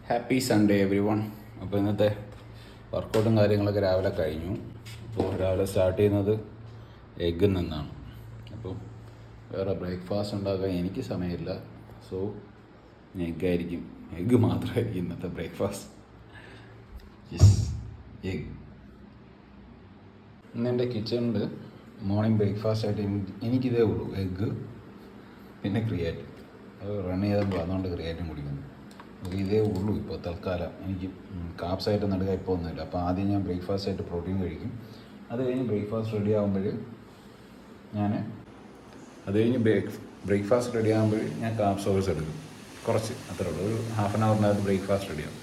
Happy Sunday every one. അപ്പോൾ ഇന്നത്തെ വർക്കൗട്ടും കാര്യങ്ങളൊക്കെ രാവിലെ കഴിഞ്ഞു. അപ്പോൾ രാവിലെ സ്റ്റാർട്ട് ചെയ്യുന്നത് എഗ്ഗിൽ നിന്നാണ്. അപ്പോൾ വേറെ ബ്രേക്ക്ഫാസ്റ്റ് ഉണ്ടാക്കാൻ എനിക്ക് സമയമില്ല. സോ എഗ്ഗായിരിക്കും, എഗ്ഗ് മാത്രമായിരിക്കും ഇന്നത്തെ ബ്രേക്ക്ഫാസ്റ്റ്. Yes, egg. ഇന്ന് എൻ്റെ കിച്ചണിൽ മോർണിംഗ് ബ്രേക്ക്ഫാസ്റ്റ് ആയിട്ട് എനിക്കിതേ ഉള്ളൂ, എഗ്ഗ് പിന്നെ ക്രിയാറ്റിൻ. അത് റൺ ചെയ്തപ്പോൾ അതുകൊണ്ട് ക്രിയാറ്റിൻ കുടിക്കുന്നു. ഇതേ ഉള്ളൂ ഇപ്പോൾ തൽക്കാലം. എനിക്ക് കാപ്സായിട്ട് നടുക ഇപ്പോൾ ഒന്നുമില്ല. അപ്പോൾ ആദ്യം ഞാൻ ബ്രേക്ക്ഫാസ്റ്റ് ആയിട്ട് പ്രോട്ടീൻ കഴിക്കും. അത് കഴിഞ്ഞ് ബ്രേക്ക്ഫാസ്റ്റ് റെഡി ആകുമ്പോൾ ഞാൻ കാപ്പ് സോഴ്സ് എടുക്കും, കുറച്ച്, അത്രേ ഉള്ളൂ. ഒരു ഹാഫ് ആൻ അവറിനകത്ത് ബ്രേക്ക്ഫാസ്റ്റ് റെഡിയാവും.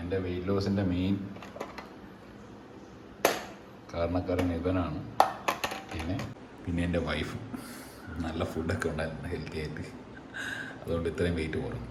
എൻ്റെ വെയിറ്റ് ലോസിൻ്റെ മെയിൻ കാരണക്കാരൻ ഇവനാണ്. പിന്നെ എൻ്റെ വൈഫ് നല്ല ഫുഡൊക്കെ ഉണ്ടായിരുന്നു, ഹെൽത്തി ആയിട്ട്. അതുകൊണ്ട് ഇത്രയും വെയിറ്റ് കുറഞ്ഞു.